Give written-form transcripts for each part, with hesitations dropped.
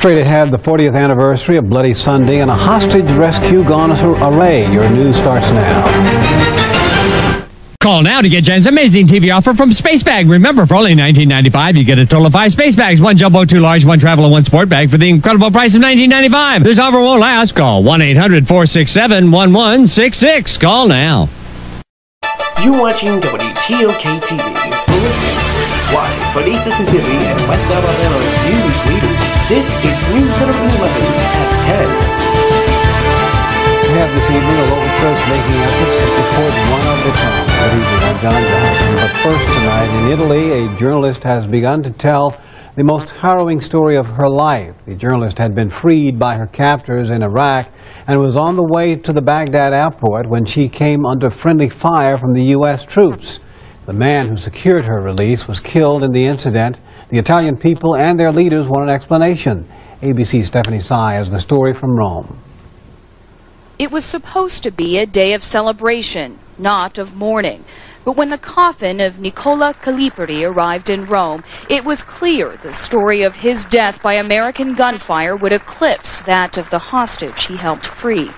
Straight ahead, the 40th anniversary of Bloody Sunday and a hostage rescue gone array. Your news starts now. Call now to get Jen's amazing TV offer from Space Bag. Remember, for only $19.95, you get a total of 5 Space Bags, 1 jumbo, 2 large, 1 travel, and 1 sport bag for the incredible price of $19.95. This offer won't last. Call 1-800-467-1166. Call now. You're watching WTOK-TV Meridian. Why? For East Mississippi and West Alabama's news leader. This is News at 11 at 10. We have this evening a local church making efforts to support one of the town. Good evening, I'm John Johnson. But first tonight, in Italy, a journalist has begun to tell the most harrowing story of her life. The journalist had been freed by her captors in Iraq and was on the way to the Baghdad airport when she came under friendly fire from the U.S. troops. The man who secured her release was killed in the incident. The Italian people and their leaders want an explanation. ABC's Stephanie Sy has the story from Rome. It was supposed to be a day of celebration, not of mourning. But when the coffin of Nicola Calipari arrived in Rome, it was clear the story of his death by American gunfire would eclipse that of the hostage he helped free.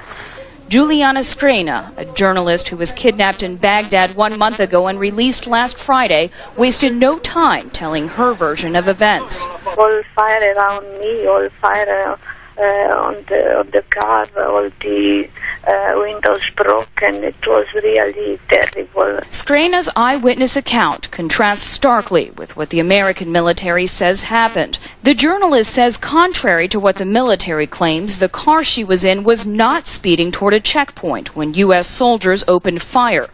Giuliana Screna, a journalist who was kidnapped in Baghdad 1 month ago and released last Friday, wasted no time telling her version of events. All fire around me, all fire on the car, all the windows broken. It was really terrible. Screna's eyewitness account contrasts starkly with what the American military says happened. The journalist says, contrary to what the military claims, the car she was in was not speeding toward a checkpoint when U.S. soldiers opened fire.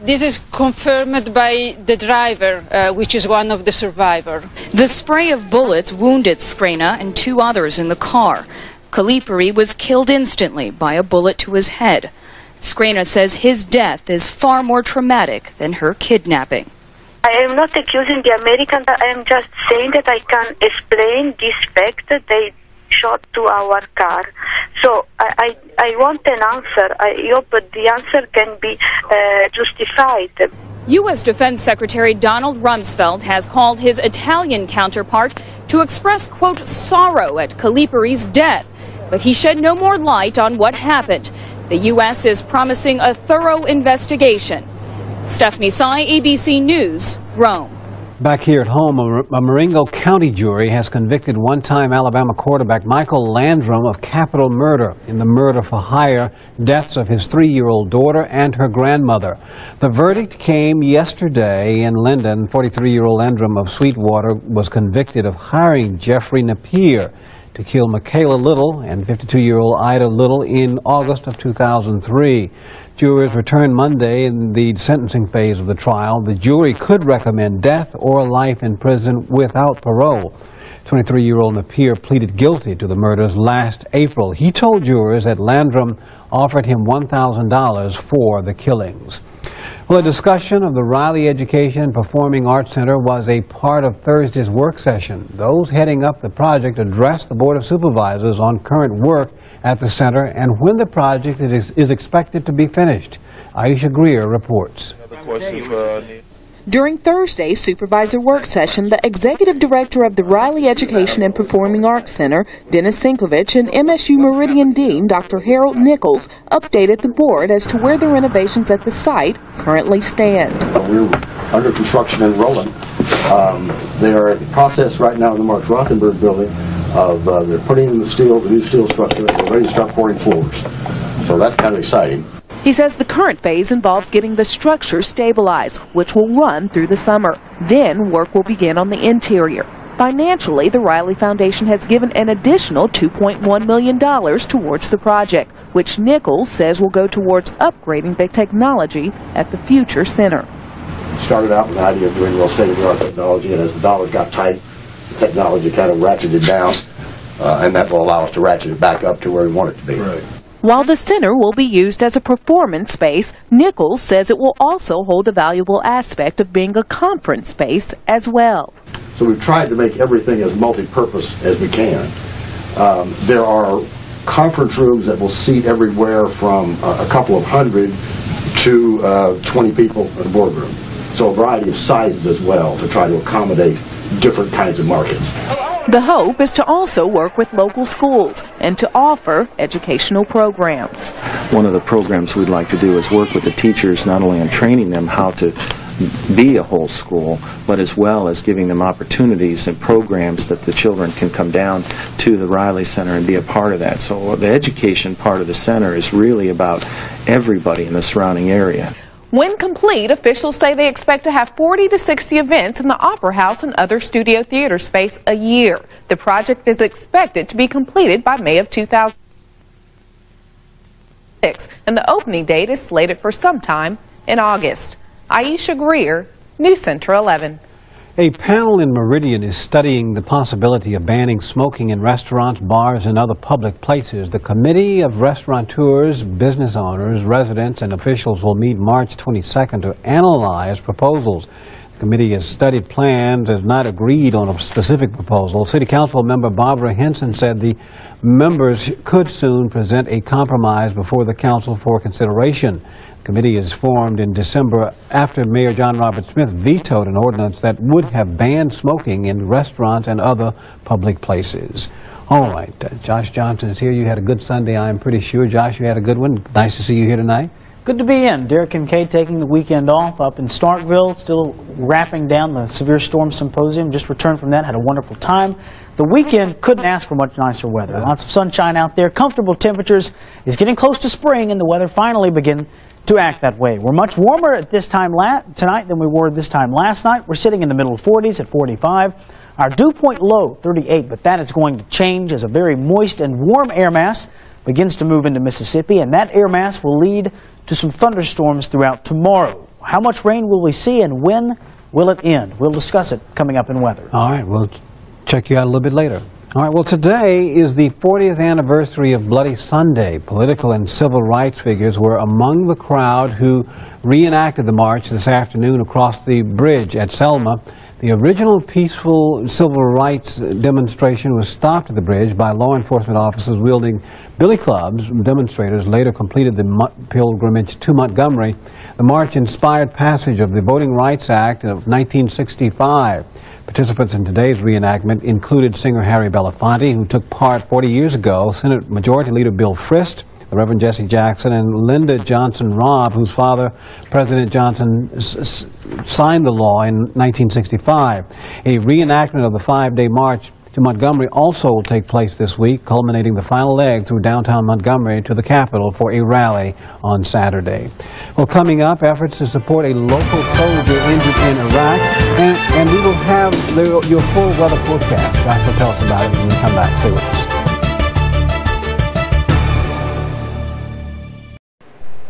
This is confirmed by the driver, which is one of the survivors. The spray of bullets wounded Screna and 2 others in the car. Calipari was killed instantly by a bullet to his head. Screna says his death is far more traumatic than her kidnapping. I am not accusing the Americans. I am just saying that I can explain this fact that they shot to our car. So I want an answer. I hope the answer can be justified. U.S. Defense Secretary Donald Rumsfeld has called his Italian counterpart to express, quote, sorrow at Calipari's death. But he shed no more light on what happened. The U.S. is promising a thorough investigation. Stephanie Sy, ABC News, Rome. Back here at home, a Marengo County jury has convicted one-time Alabama quarterback Michael Landrum of capital murder in the murder-for-hire deaths of his 3-year-old daughter and her grandmother. The verdict came yesterday in Linden. 43-year-old Landrum of Sweetwater was convicted of hiring Jeffrey Napier to kill Michaela Little and 52-year-old Ida Little in August of 2003. Jurors returned Monday in the sentencing phase of the trial. The jury could recommend death or life in prison without parole. 23-year-old Napier pleaded guilty to the murders last April. He told jurors that Landrum offered him $1,000 for the killings. Well, a discussion of the Riley Education and Performing Arts Center was a part of Thursday's work session. Those heading up the project addressed the Board of Supervisors on current work at the center and when the project is expected to be finished. Aisha Greer reports. During Thursday's supervisor work session, the executive director of the Riley Education and Performing Arts Center, Dennis Sinkovich, and MSU Meridian Dean, Dr. Harold Nichols, updated the board as to where the renovations at the site currently stand. We're under construction and rolling. They are in the process right now in the Mark Rothenberg building of they're putting in the new steel structure, and we're ready to start pouring floors. So that's kind of exciting. He says the current phase involves getting the structure stabilized, which will run through the summer. Then work will begin on the interior. Financially, the Riley Foundation has given an additional $2.1 million towards the project, which Nichols says will go towards upgrading the technology at the future center. Started out with the idea of doing real state-of-the-art technology, and as the dollars got tight, the technology kind of ratcheted down, and that will allow us to ratchet it back up to where we want it to be. Right. While the center will be used as a performance space, Nichols says it will also hold a valuable aspect of being a conference space as well. So we've tried to make everything as multi-purpose as we can. There are conference rooms that will seat everywhere from a couple of hundred to 20 people in a boardroom. So a variety of sizes as well to try to accommodate different kinds of markets. The hope is to also work with local schools and to offer educational programs. One of the programs we'd like to do is work with the teachers not only on training them how to be a whole school, but as well as giving them opportunities and programs that the children can come down to the Riley Center and be a part of that. So the education part of the center is really about everybody in the surrounding area. When complete, officials say they expect to have 40 to 60 events in the Opera House and other studio theater space a year. The project is expected to be completed by May of 2006, and the opening date is slated for sometime in August. Aisha Greer, News Center 11. A panel in Meridian is studying the possibility of banning smoking in restaurants, bars, and other public places. The Committee of Restaurateurs, Business Owners, Residents, and Officials will meet March 22nd to analyze proposals. The committee has studied plans and has not agreed on a specific proposal. City Council member Barbara Henson said the members could soon present a compromise before the council for consideration. The committee is formed in December after Mayor John Robert Smith vetoed an ordinance that would have banned smoking in restaurants and other public places. All right, Josh Johnson is here. You had a good Sunday, I'm pretty sure. Josh, you had a good one. Nice to see you here tonight. Good to be in. Derek and Kay taking the weekend off up in Starkville, still wrapping down the Severe Storm Symposium. Just returned from that, had a wonderful time. The weekend couldn't ask for much nicer weather. Lots of sunshine out there, comfortable temperatures. It's getting close to spring, and the weather finally beginning to act that way. We're much warmer at this time tonight than we were this time last night. We're sitting in the middle 40s at 45. Our dew point low, 38, but that is going to change as a very moist and warm air mass begins to move into Mississippi, and that air mass will lead to some thunderstorms throughout tomorrow. How much rain will we see and when will it end? We'll discuss it coming up in weather. All right, we'll check you out a little bit later. All right, well, today is the 40th anniversary of Bloody Sunday. Political and civil rights figures were among the crowd who reenacted the march this afternoon across the bridge at Selma. The original peaceful civil rights demonstration was stopped at the bridge by law enforcement officers wielding billy clubs. Demonstrators later completed the pilgrimage to Montgomery. The march inspired passage of the Voting Rights Act of 1965. Participants in today's reenactment included singer Harry Belafonte, who took part 40 years ago, Senate Majority Leader Bill Frist, the Reverend Jesse Jackson, and Lyndon Johnson Robb, whose father, President Johnson, signed the law in 1965. A reenactment of the five-day march to Montgomery also will take place this week, culminating the final leg through downtown Montgomery to the Capitol for a rally on Saturday. Well, coming up, efforts to support a local soldier injured in Iraq, and we will have your full weather forecast. Josh will tell us about it when we come back. Stay with us.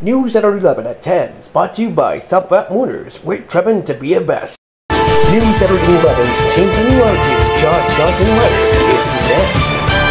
News at 11 at 10, brought to you by Southwest Motors. We're traveling to be a best. News at 11's changing markets. Josh Johnson weather is next.